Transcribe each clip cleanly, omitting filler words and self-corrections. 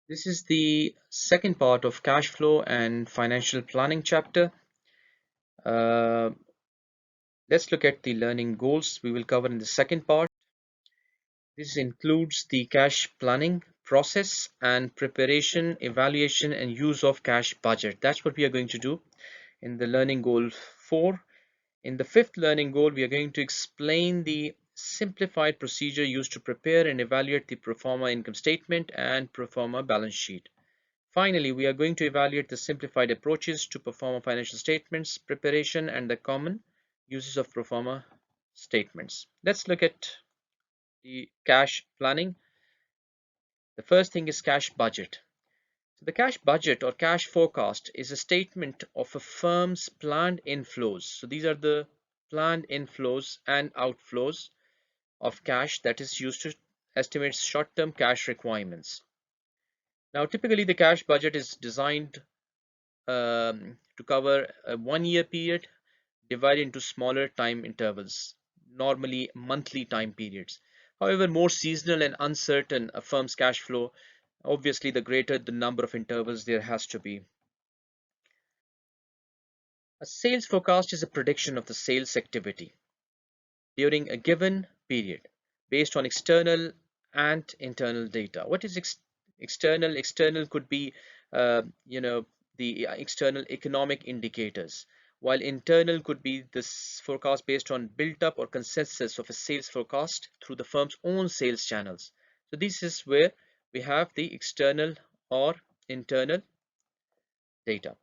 This is the second part of cash flow and financial planning chapter. Uh, let's look at the learning goals we will cover in the second part. This includes the cash planning process and preparation, evaluation, and use of cash budget. That's what we are going to do in the learning goal 4. In the fifth learning goal, we are going to explain the simplified procedure used to prepare and evaluate the Proforma income statement and Proforma balance sheet. Finally, we are going to evaluate the simplified approaches to Proforma financial statements preparation and the common uses of Proforma statements. Let's look at the cash planning. The first thing is cash budget. So the cash budget or cash forecast is a statement of a firm's planned inflows. So these are the planned inflows and outflows of cash that is used to estimate short-term cash requirements. Now, typically the cash budget is designed to cover a 1 year period divided into smaller time intervals, normally monthly time periods. However, more seasonal and uncertain a firm's cash flow, obviously the greater the number of intervals there has to be. A sales forecast is a prediction of the sales activity during a given period based on external and internal data. What is external? External could be, uh, you know, the external economic indicators, while internal could be this forecast based on built up or consensus of a sales forecast through the firm's own sales channels. So this is where we have the external or internal data.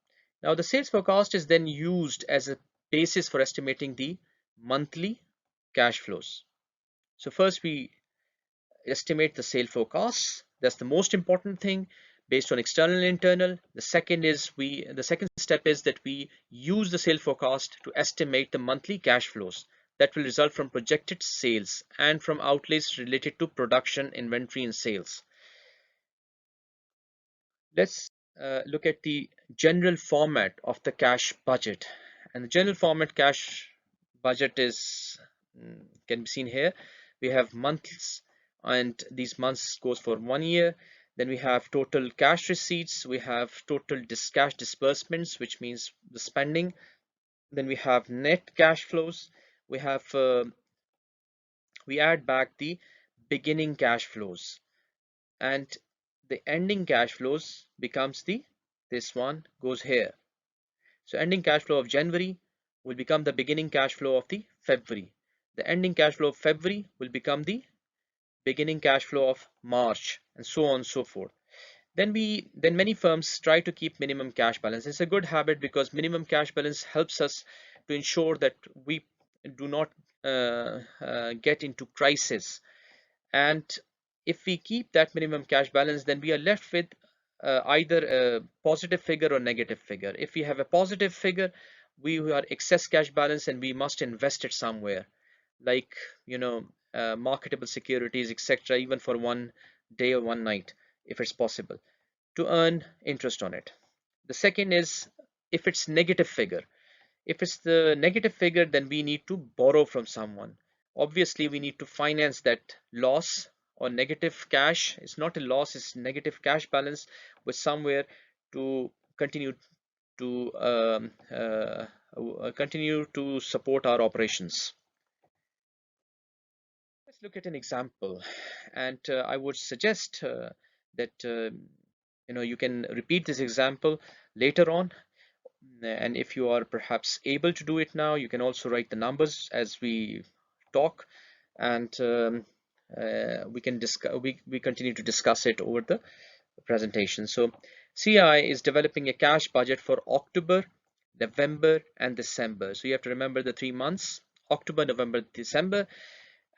Now the sales forecast is then used as a basis for estimating the monthly cash flows. So first we estimate the sale forecast. That's the most important thing based on external and internal. The second step is that we use the sale forecast to estimate the monthly cash flows that will result from projected sales and from outlays related to production, inventory, and sales. Let's look at the general format of the cash budget. And the general format cash budget is can be seen here. We have months, and these months goes for 1 year. Then we have total cash receipts. We have total cash disbursements, which means the spending. Then we have net cash flows. We have we add back the beginning cash flows, and the ending cash flows becomes this one goes here. So ending cash flow of January will become the beginning cash flow of the February. The ending cash flow of February will become the beginning cash flow of March, and so on and so forth. Then many firms try to keep minimum cash balance. It's a good habit because minimum cash balance helps us to ensure that we do not get into crisis. And if we keep that minimum cash balance, then we are left with either a positive figure or negative figure. If we have a positive figure, we are excess cash balance and we must invest it somewhere, like marketable securities, etc., even for 1 day or 1 night, if it's possible, to earn interest on it. The second is if it's negative figure. If it's the negative figure, then we need to borrow from someone. Obviously, we need to finance that loss or negative cash. It's not a loss, it's negative cash balance with somewhere to continue to continue to support our operations. Let's look at an example, and I would suggest that you can repeat this example later on, and if you are perhaps able to do it now, you can also write the numbers as we talk, and we can discuss. We continue to discuss it over the presentation. So CI is developing a cash budget for October, November, and December. So you have to remember the 3 months: October, November, December.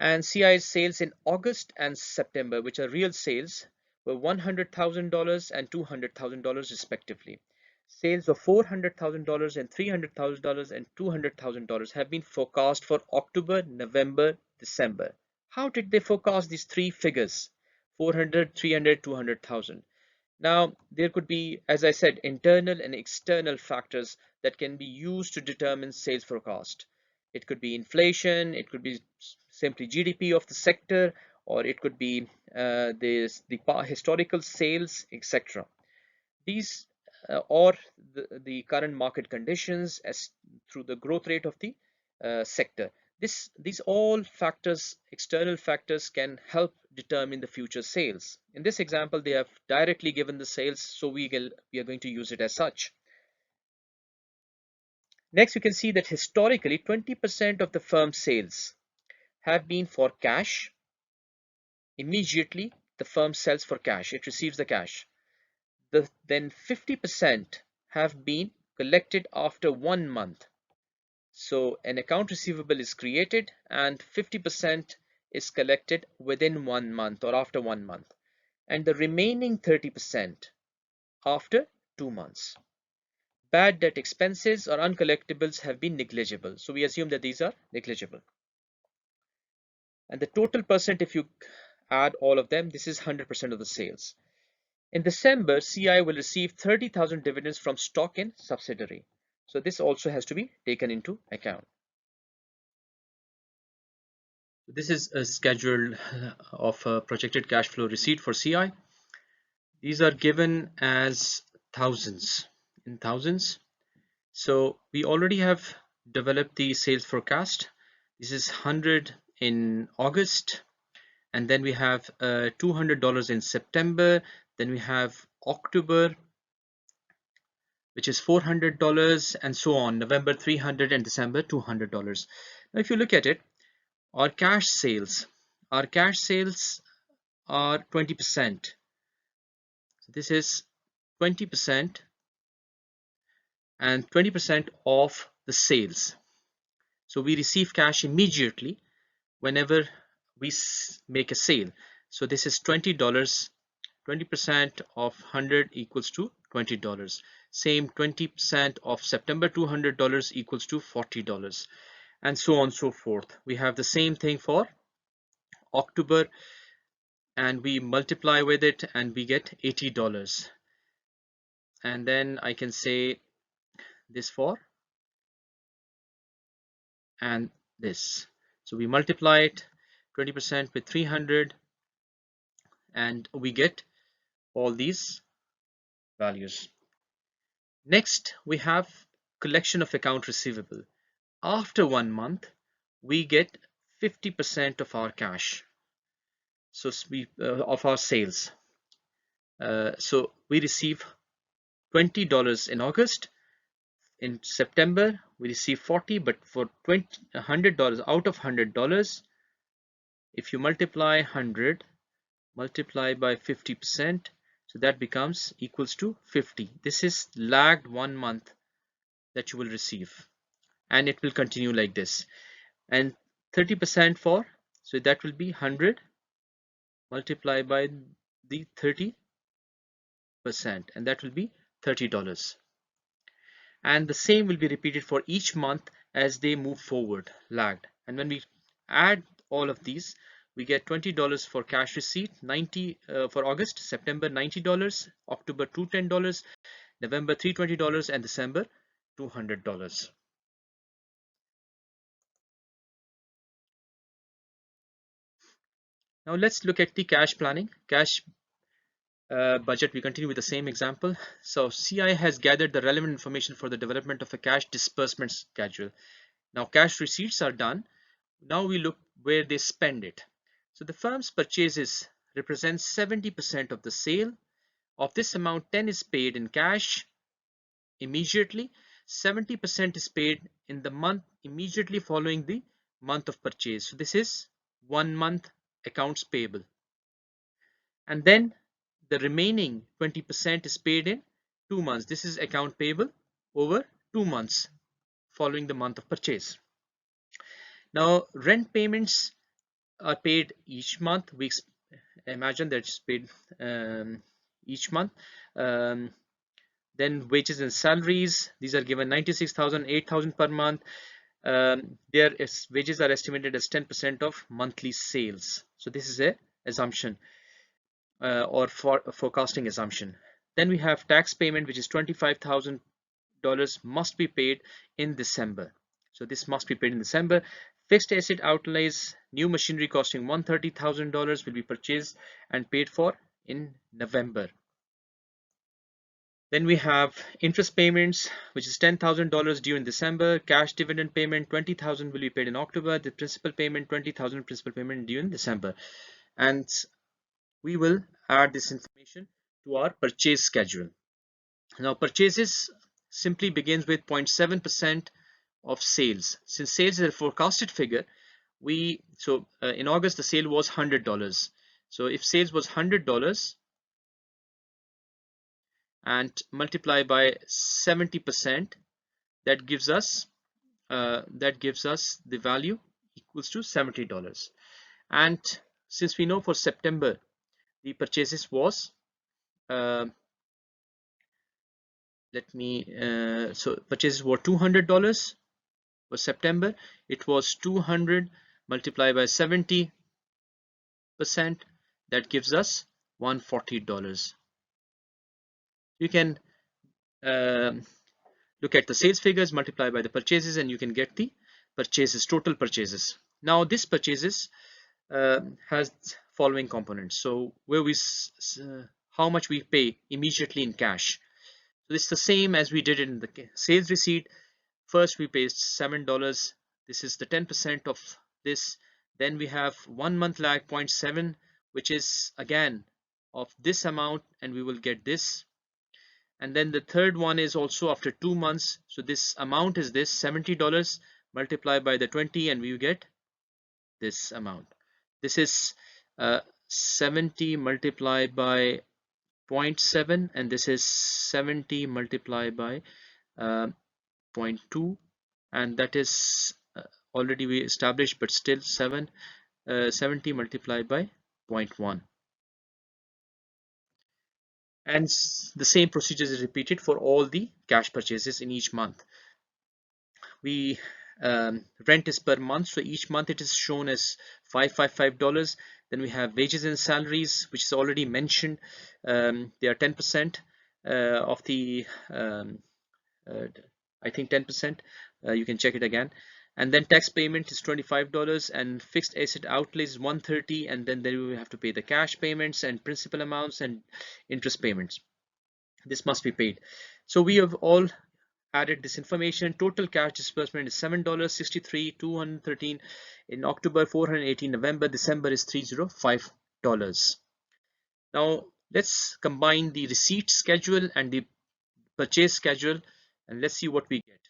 And CI's sales in August and September, which are real sales, were $100,000 and $200,000 respectively. Sales of $400,000 and $300,000 and $200,000 have been forecast for October, November, December. How did they forecast these three figures? 400, 300, 200,000. Now, there could be, as I said, internal and external factors that can be used to determine sales forecast. It could be inflation, it could be simply GDP of the sector, or it could be historical sales, etc. These or the current market conditions as through the growth rate of the sector. These all factors, external factors, can help determine the future sales. In this example, they have directly given the sales, so we are going to use it as such. Next, you can see that historically 20% of the firm's sales have been for cash. Immediately, the firm sells for cash, it receives the cash. Then 50% have been collected after 1 month. So an account receivable is created and 50% is collected within 1 month or after 1 month, and the remaining 30% after 2 months. Bad debt expenses or uncollectibles have been negligible. So we assume that these are negligible. And the total percent, if you add all of them, this is 100% of the sales. In December, CI will receive 30,000 dividends from stock in subsidiary. So this also has to be taken into account. This is a schedule of projected cash flow receipt for CI. These are given as thousands, in thousands. So we already have developed the sales forecast. This is 100 in August, and then we have $200 in September. Then we have October, which is $400, and so on. November $300 and December $200. Now, if you look at it, our cash sales are 20%. So this is 20% and 20% of the sales. So we receive cash immediately whenever we make a sale. So this is $20. 20% of 100 equals to $20. Same 20% of September $200 equals to $40, and so on and so forth. We have the same thing for October, and we multiply with it and we get $80. And then I can say this for and this. So we multiply it 20% with 300 and we get all these values. Next, we have collection of account receivable. After 1 month, we get 50% of our cash. So of our sales. So we receive $20 in August. In September, we receive 40, but for $100 out of $100, if you multiply 100, multiply by 50%, so that becomes equals to 50. This is lagged 1 month that you will receive, and it will continue like this. And 30% for, so that will be 100 multiplied by the 30%, and that will be $30. And the same will be repeated for each month as they move forward, lagged. And when we add all of these, we get $20 for cash receipt, 90 for August, September $90, October $210, November $320, and December $200. Now let's look at the cash planning, cash budget. We continue with the same example. So CI has gathered the relevant information for the development of a cash disbursement schedule. Now cash receipts are done. Now we look where they spend it. So the firm's purchases represent 70% of the sale. Of this amount, 10 is paid in cash immediately. 70% is paid in the month immediately following the month of purchase. So this is 1 month accounts payable. And then the remaining 20% is paid in 2 months. This is account payable over 2 months following the month of purchase. Now rent payments are paid each month. We imagine that it's paid each month. Then wages and salaries, these are given 96,000, 8,000 per month. Their wages are estimated as 10% of monthly sales. So this is a assumption or forecasting assumption. Then we have tax payment, which is $25,000 must be paid in December. So this must be paid in December. Fixed asset outlays, new machinery costing $130,000 will be purchased and paid for in November. Then we have interest payments, which is $10,000 due in December. Cash dividend payment, $20,000 will be paid in October. The principal payment, $20,000 principal payment due in December. And we will add this information to our purchase schedule. Now purchases simply begins with 0.7% of sales. Since sales is a forecasted figure, in August the sale was $100. So if sales was $100 and multiply by 70%, that gives us the value equals to $70. And since we know for September the purchases was purchases were $200 for September. It was 200 multiplied by 70%, that gives us $140. You can look at the sales figures, multiply by the purchases, and you can get the purchases, total purchases. Now this purchases has following components. So how much we pay immediately in cash. So it's the same as we did in the sales receipt. First we paid $7. This is the 10% of this. Then we have 1 month lag, 0.7, which is again of this amount, and we will get this. And then the third one is also after 2 months. So this amount is this $70 multiplied by the 20, and we get this amount. This is 70 multiplied by 0.7, and this is 70 multiplied by 0.2, and that is already we established, but still 70 multiplied by 0.1. And the same procedure is repeated for all the cash purchases in each month. We rent is per month, so each month it is shown as $555. Then we have wages and salaries, which is already mentioned. They are 10% of the I think 10%. You can check it again. And then tax payment is $25, and fixed asset outlay is $130, and then we have to pay the cash payments and principal amounts and interest payments. This must be paid. So we have all added this information. Total cash disbursement is $7.63, $213 in October, $418 November, December is $305. Now let's combine the receipt schedule and the purchase schedule, and let's see what we get.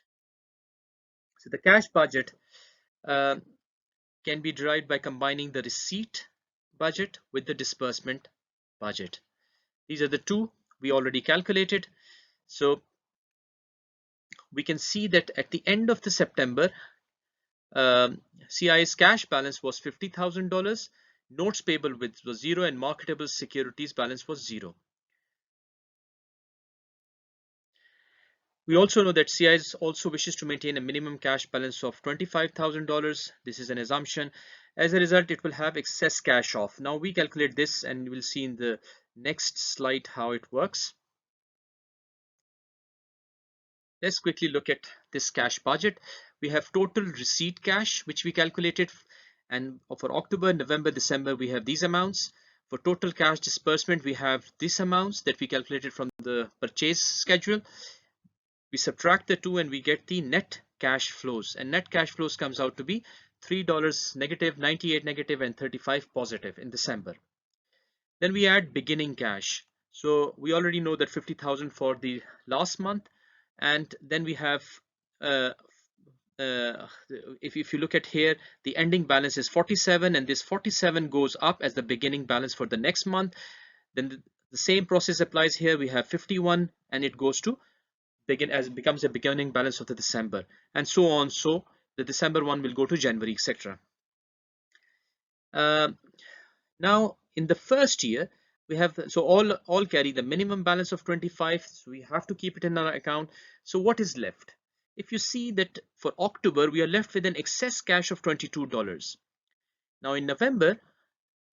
So the cash budget can be derived by combining the receipt budget with the disbursement budget. These are the two we already calculated. So we can see that at the end of the September, CI's cash balance was $50,000, notes payable was 0, and marketable securities balance was 0. We also know that CI also wishes to maintain a minimum cash balance of $25,000. This is an assumption. As a result, it will have excess cash off. Now we calculate this, and we'll see in the next slide how it works. Let's quickly look at this cash budget. We have total receipt cash, which we calculated, and for October, November, December, we have these amounts. For total cash disbursement, we have these amounts that we calculated from the purchase schedule. We subtract the two and we get the net cash flows, and net cash flows comes out to be $3 negative, $98 negative, and $35 positive in December. Then we add beginning cash. So we already know that 50,000 for the last month, and then we have if you look at here, the ending balance is 47, and this 47 goes up as the beginning balance for the next month. Then the same process applies here. We have 51, and it goes to becomes a beginning balance of the December, and so on. So the December one will go to January, etc. Now in the first year, we have all carry the minimum balance of 25, so we have to keep it in our account. So what is left? If you see that for October, we are left with an excess cash of $22. Now in November,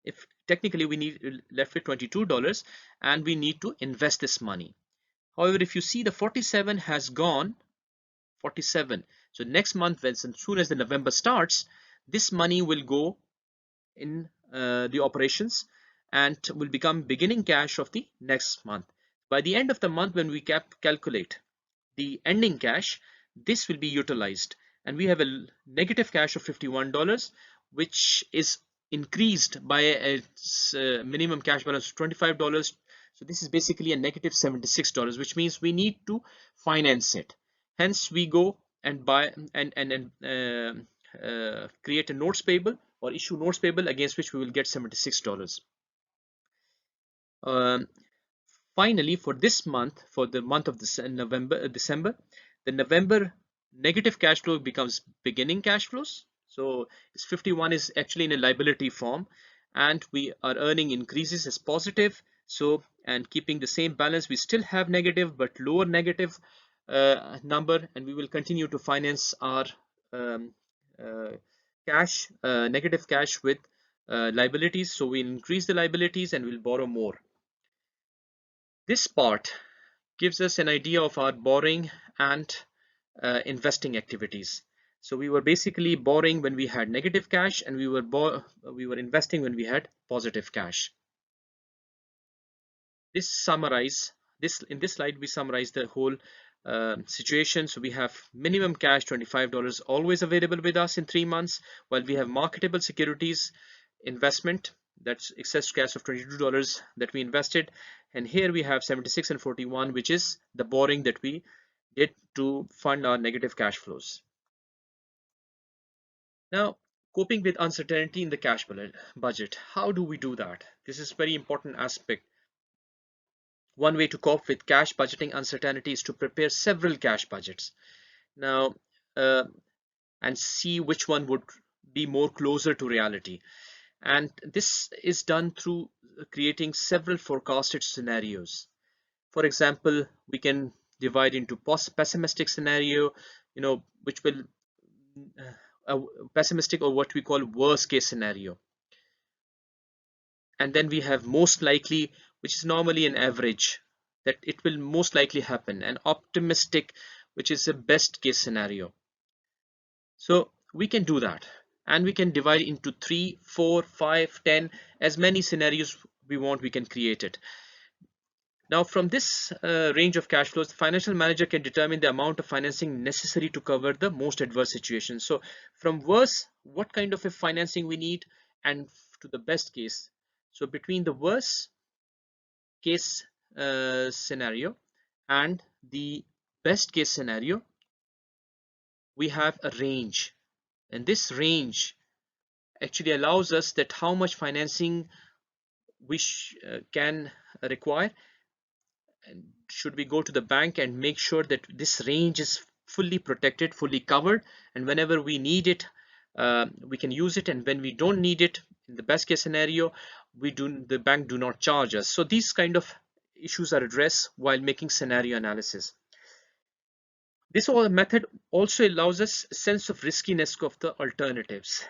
if technically we need left with $22, and we need to invest this money. However, if you see the 47 has gone, 47. So next month, as soon as the November starts, this money will go in the operations and will become beginning cash of the next month. By the end of the month, when we calculate the ending cash, this will be utilized, and we have a negative cash of $51, which is increased by a minimum cash balance of $25. So this is basically a negative $76, which means we need to finance it. Hence we go and buy and create a notes payable or issue notes payable, against which we will get $76. Finally, for this month, for the month of December, the November negative cash flow becomes beginning cash flows. So 51 is actually in a liability form, and we are earning increases as positive. So, and keeping the same balance, we still have negative but lower negative number, and we will continue to finance our um, uh, negative cash with liabilities. So we increase the liabilities and we'll borrow more. This part gives us an idea of our borrowing and investing activities. So we were basically borrowing when we had negative cash, and we were investing when we had positive cash. In this slide we summarize the whole situation. So we have minimum cash $25 always available with us in 3 months, while we have marketable securities investment, that's excess cash of $22 that we invested, and here we have 76 and 41, which is the borrowing that we did to fund our negative cash flows. Now, coping with uncertainty in the cash budget, how do we do that? This is a very important aspect. One way to cope with cash budgeting uncertainty is to prepare several cash budgets now, and see which one would be more closer to reality. And this is done through creating several forecasted scenarios. For example, we can divide into pessimistic scenario, which will pessimistic, or what we call worst case scenario. And then we have most likely, which is normally an average, that it will most likely happen, and optimistic, which is a best case scenario. So we can do that, and we can divide into 3, 4, 5, 10, as many scenarios we want, we can create it. Now, from this range of cash flows, the financial manager can determine the amount of financing necessary to cover the most adverse situations. So from worst, what kind of a financing we need, and to the best case. So between the worst case scenario and the best case scenario, we have a range, and this range actually allows us that how much financing we can require, and should we go to the bank and make sure that this range is fully protected, fully covered, and whenever we need it, we can use it, and when we don't need it, in the best case scenario, the bank do not charge us. So these kind of issues are addressed while making scenario analysis. This whole method also allows us a sense of riskiness of the alternatives,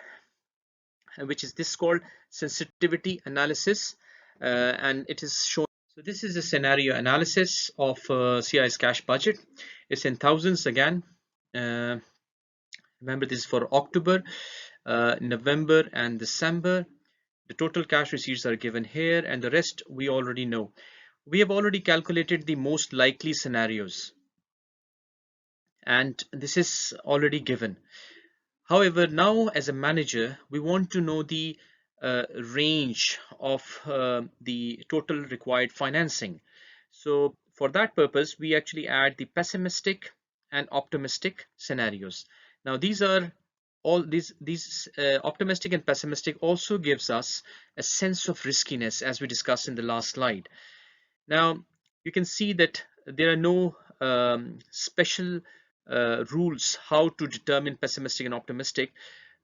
which is this called sensitivity analysis, and it is shown. So this is a scenario analysis of CI's cash budget. It's in thousands again. Remember, this is for October, November, and December. The total cash receipts are given here, and the rest we already know. We have already calculated the most likely scenarios, and this is already given. However, now as a manager, we want to know the range of the total required financing. So for that purpose, we actually add the pessimistic and optimistic scenarios. Now these are all these optimistic and pessimistic also gives us a sense of riskiness, as we discussed in the last slide. Now you can see that there are no special rules how to determine pessimistic and optimistic.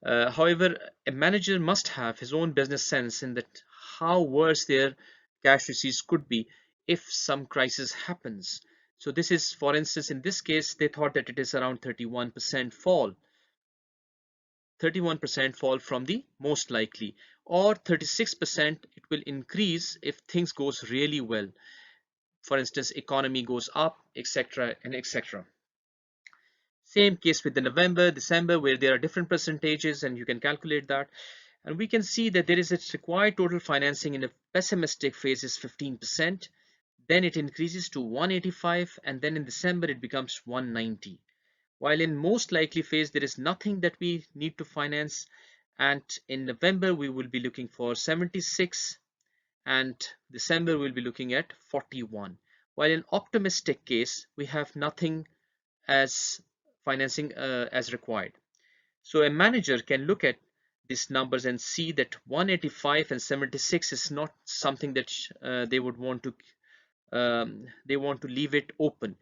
However, a manager must have his own business sense in that how worse their cash receipts could be if some crisis happens. So this is, for instance, in this case, they thought that it is around 31% fall. 31% fall from the most likely, or 36% it will increase if things goes really well. For instance, economy goes up, etc. and etc. Same case with the November, December, where there are different percentages and you can calculate that. And we can see that there is its required total financing in the pessimistic phase is 15%. Then it increases to 185, and then in December it becomes 190. While in most likely phase there is nothing that we need to finance, and in November we will be looking for 76, and December we'll be looking at 41. While in optimistic case we have nothing as financing as required. So a manager can look at these numbers and see that 185 and 76 is not something that they would want to leave it open.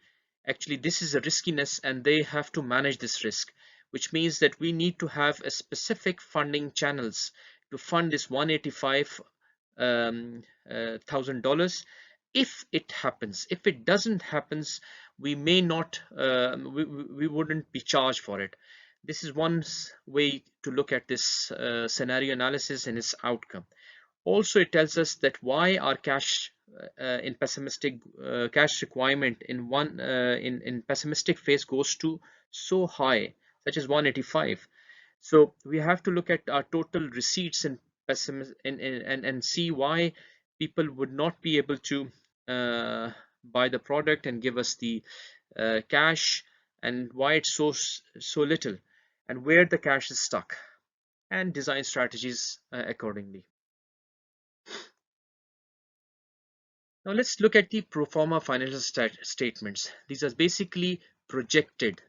Actually, this is a riskiness and they have to manage this risk, which means that we need to have a specific funding channels to fund this 185 $1,000 if it happens. If it doesn't happens, we may not we wouldn't be charged for it. This is one way to look at this scenario analysis and its outcome. Also, it tells us that why our cash in pessimistic cash requirement in pessimistic phase goes to so high, such as 185. So we have to look at our total receipts in and see why people would not be able to buy the product and give us the cash, and why it's so little, and where the cash is stuck, and design strategies accordingly. Now let's look at the pro forma financial statements. These are basically projected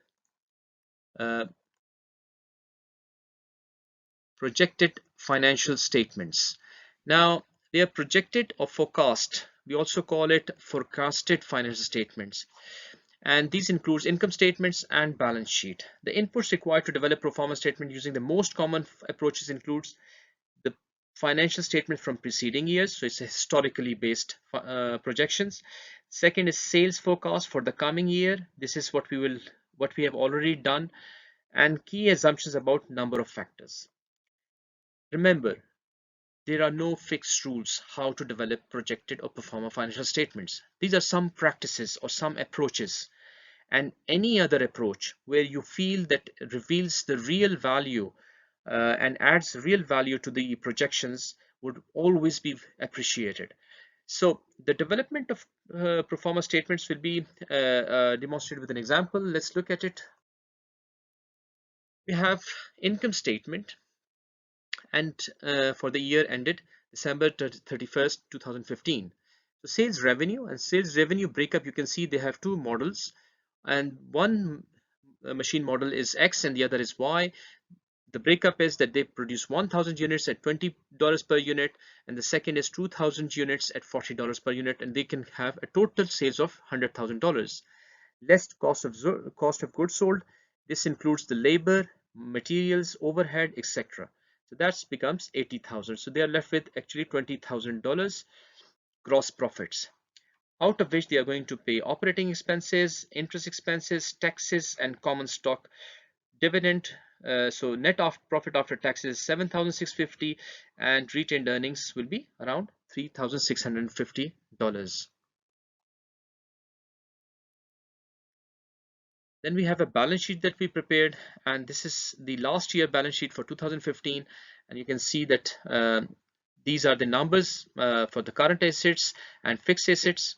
financial statements. Now they are projected or forecast. We also call it forecasted financial statements. And these includes income statements and balance sheet. The inputs required to develop pro forma statement using the most common approaches includes the financial statement from preceding years, so it's a historically based projections. Second is sales forecast for the coming year. This is what we have already done, and key assumptions about number of factors. Remember, there are no fixed rules how to develop projected or pro forma financial statements. These are some practices or some approaches, and any other approach where you feel that reveals the real value and adds real value to the projections would always be appreciated. So the development of pro forma statements will be demonstrated with an example. Let's look at it. We have income statement, and for the year ended December 31st, 2015. So sales revenue and sales revenue breakup, you can see they have two models, and one machine model is X and the other is Y. The breakup is that they produce 1,000 units at $20 per unit, and the second is 2,000 units at $40 per unit, and they can have a total sales of $100,000. Less cost of goods sold. This includes the labor, materials, overhead, etc. So that becomes 80,000. So they are left with actually $20,000 gross profits, out of which they are going to pay operating expenses, interest expenses, taxes, and common stock dividend. So net of profit after taxes 7,650, and retained earnings will be around $3,650. Then we have a balance sheet that we prepared, and this is the last year balance sheet for 2015, and you can see that these are the numbers for the current assets and fixed assets,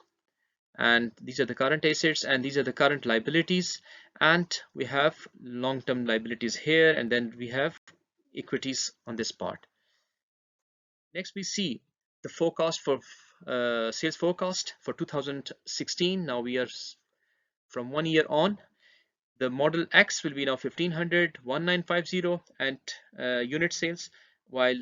and these are the current assets and these are the current liabilities, and we have long-term liabilities here, and then we have equities on this part. Next we see the forecast for sales forecast for 2016. Now we are from 1 year on. The model X will be now 1500, 1950, and unit sales, while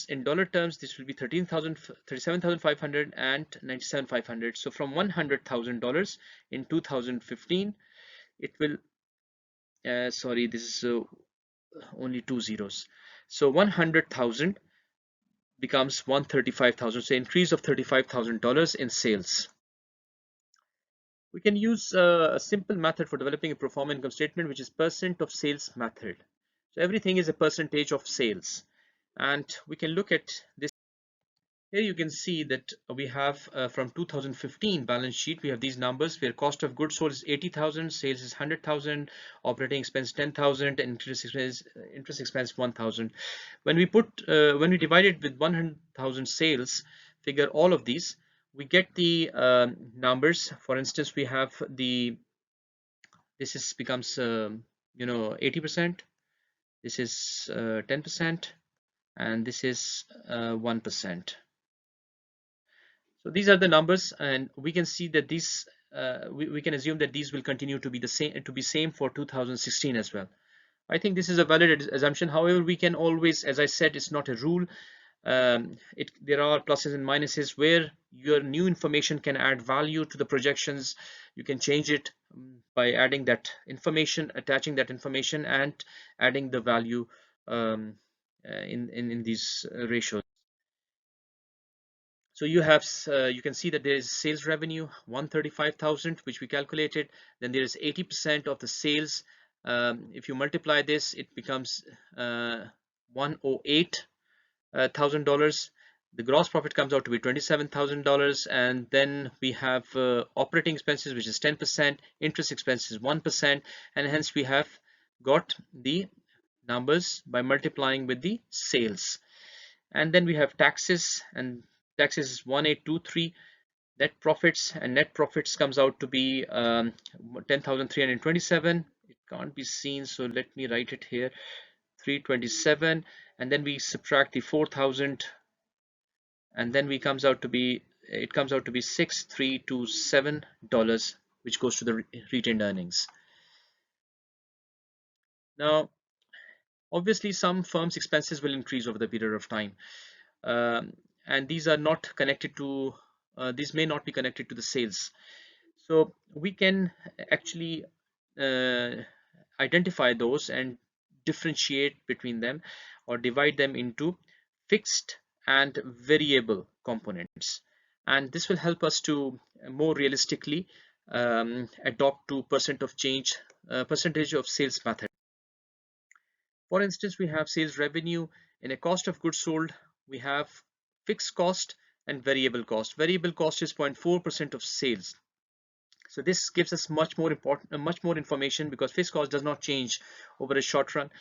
in dollar terms this will be 37,500 and 97,500. So from $100,000 in 2015, it will sorry, this is only two zeros, so 100,000 becomes 135,000, so increase of $35,000 in sales. We can use a simple method for developing a pro forma income statement, which is percent of sales method. So everything is a percentage of sales, and we can look at this Here you can see that we have from 2015 balance sheet, we have these numbers where cost of goods sold is 80,000, sales is 100,000, operating expense 10,000, and interest expense 1,000. When we divide it with 100,000 sales figure, all of these, we get the numbers. For instance, we have becomes 80%. This is 10%, and this is 1%. So these are the numbers, and we can see that these we can assume that these will continue to be the same for 2016 as well. I think this is a valid assumption. However, we can always, as I said, it's not a rule. There are pluses and minuses where your new information can add value to the projections. You can change it by adding that information, attaching that information, and adding the value in these ratios. So you can see that there is sales revenue 135,000, which we calculated. Then there is 80% of the sales. If you multiply this, it becomes $108,000. The gross profit comes out to be $27,000, and then we have operating expenses, which is 10%, interest expenses 1%, and hence we have got the numbers by multiplying with the sales. And then we have taxes, and taxes is 1823. Net profits, and net profits comes out to be 10,327. It can't be seen, so let me write it here, 327. And then we subtract the 4,000, and then it comes out to be $6,327, which goes to the retained earnings. Now, obviously, some firms' expenses will increase over the period of time. And these are not connected to these may not be connected to the sales, so we can actually identify those and differentiate between them, or divide them into fixed and variable components, and this will help us to more realistically adopt to percentage of sales method. For instance, we have sales revenue. In a cost of goods sold, we have fixed cost and variable cost. Variable cost is 0.4% of sales. So this gives us much more information, because fixed cost does not change over a short run.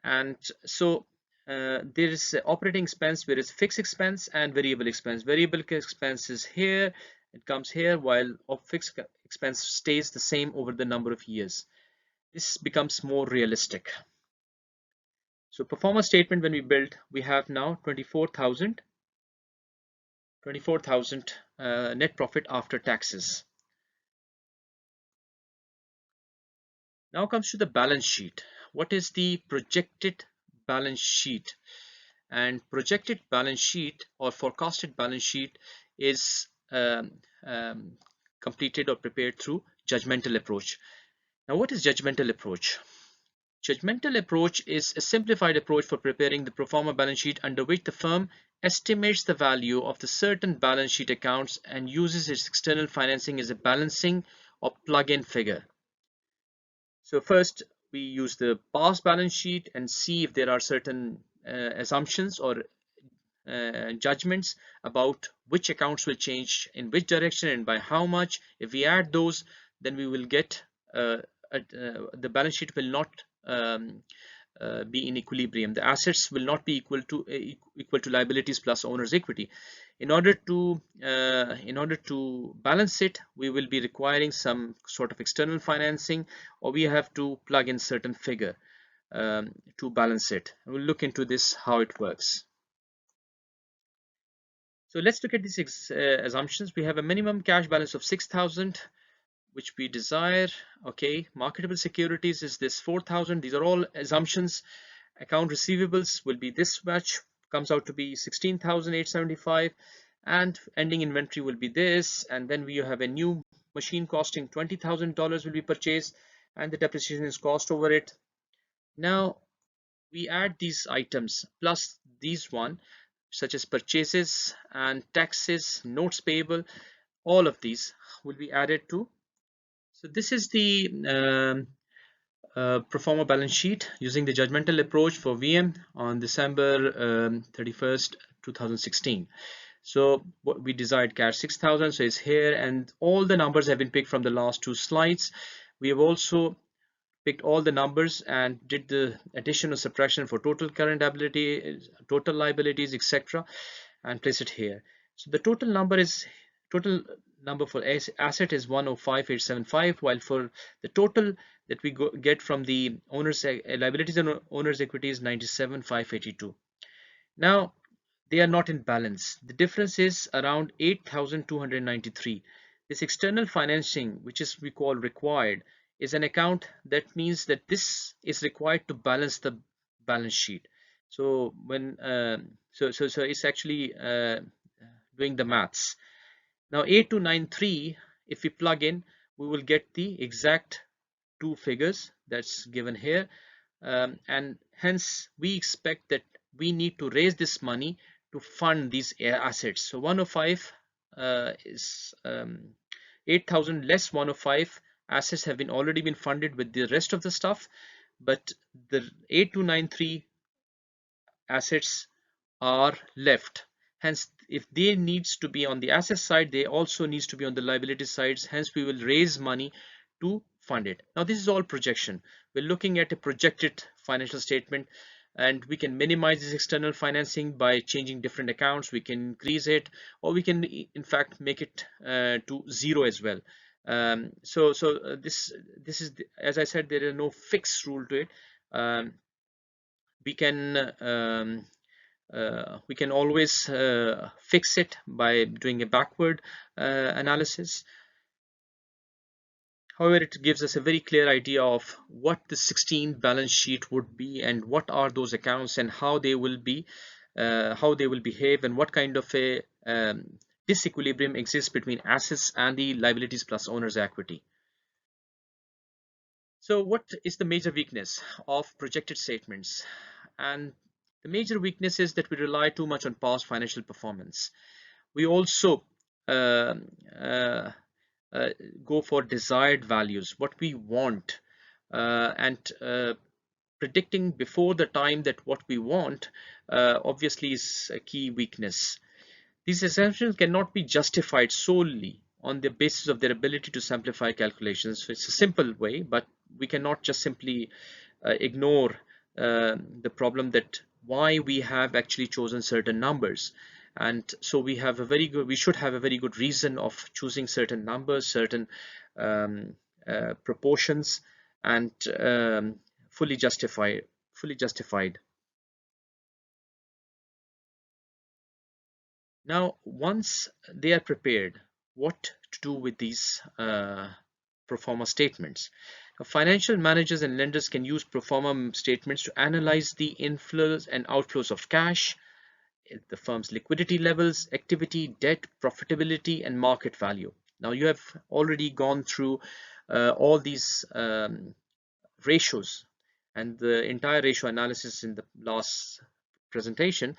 And so there is operating expense, where it's fixed expense and variable expense. Variable expense is here, it comes here, while fixed expense stays the same over the number of years. This becomes more realistic. So Proforma statement, when we build, we have now 24,000 net profit after taxes. Now comes to the balance sheet. What is the projected balance sheet? And projected balance sheet or forecasted balance sheet is completed or prepared through judgmental approach. Now, what is judgmental approach? Judgmental approach is a simplified approach for preparing the Proforma balance sheet, under which the firm estimates the value of the certain balance sheet accounts and uses its external financing as a balancing or plug-in figure. So first we use the past balance sheet and see if there are certain assumptions or judgments about which accounts will change in which direction and by how much. If we add those, then we will get the balance sheet will not be in equilibrium. The assets will not be equal to liabilities plus owner's equity. In order to balance it, we will be requiring some sort of external financing, or we have to plug in certain figure to balance it. We'll look into this, how it works. So let's look at these assumptions. We have a minimum cash balance of 6,000, which we desire. Okay, marketable securities is this 4,000. These are all assumptions. Account receivables will be this much, comes out to be 16,875, and ending inventory will be this. And then we have a new machine costing $20,000 will be purchased, and the depreciation is cost over it. Now we add these items plus these one, such as purchases and taxes, notes payable. All of these will be added to. So this is the Proforma balance sheet using the judgmental approach for VM on December 31st, 2016. So we desired cash 6,000, so it's here, and all the numbers have been picked from the last two slides. We have also picked all the numbers and did the addition or subtraction for total current liability, total liabilities, etc., and place it here. So the total number for asset is 105,875, while for the total that we get from the owner's liabilities and owner's equity is 97,582. Now they are not in balance. The difference is around 8,293. This external financing, which is we call required, is an account that means that this is required to balance the balance sheet. So when so it's actually doing the maths. Now 8293, if we plug in, we will get the exact two figures that's given here, and hence we expect that we need to raise this money to fund these assets. So 105 is 8,000 less 105 assets have been already been funded with the rest of the stuff, but the 8293 assets are left. Hence, if they needs to be on the asset side, they also needs to be on the liability sides. Hence, we will raise money to fund it. Now, this is all projection. We're looking at a projected financial statement, and we can minimize this external financing by changing different accounts. We can increase it, or we can in fact make it to zero as well. This is as I said, there is no fixed rule to it. Um, we can we can always fix it by doing a backward analysis. However, it gives us a very clear idea of what the 16 balance sheet would be, and what are those accounts, and how they will be, how they will behave, and what kind of a disequilibrium exists between assets and the liabilities plus owner's equity. So what is the major weakness of projected statements? And the major weakness is that we rely too much on past financial performance. We also uh, uh, go for desired values, what we want, and predicting before the time that what we want obviously is a key weakness. These assumptions cannot be justified solely on the basis of their ability to simplify calculations. So it's a simple way, but we cannot just simply ignore the problem that why we have actually chosen certain numbers. And so we should have a very good reason of choosing certain numbers, certain proportions, and fully justified. Now, once they are prepared, what to do with these Proforma statements? Now, financial managers and lenders can use Proforma statements to analyze the inflows and outflows of cash, the firm's liquidity levels, activity, debt, profitability, and market value. Now, you have already gone through all these ratios and the entire ratio analysis in the last presentation.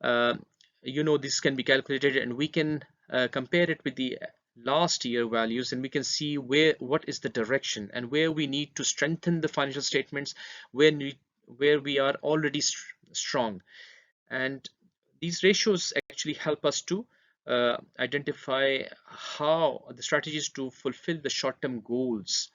uh, this can be calculated, and we can compare it with the last year values, and we can see what is the direction and where we need to strengthen the financial statements, where we are already strong. And these ratios actually help us to identify how the strategies to fulfill the short-term goals.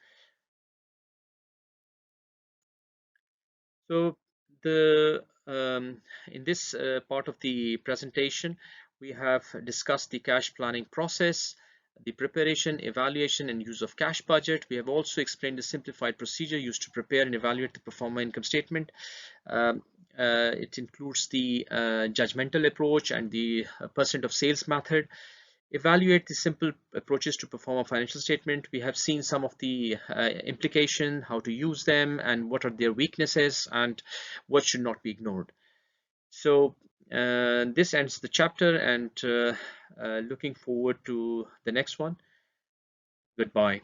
So in this part of the presentation, we have discussed the cash planning process, the preparation, evaluation, and use of cash budget. We have also explained the simplified procedure used to prepare and evaluate the Proforma income statement. It includes the judgmental approach and the percent of sales method. Evaluate the simple approaches to perform a financial statement. We have seen some of the implication, how to use them, and what are their weaknesses, and what should not be ignored. So this ends the chapter, and looking forward to the next one. Goodbye.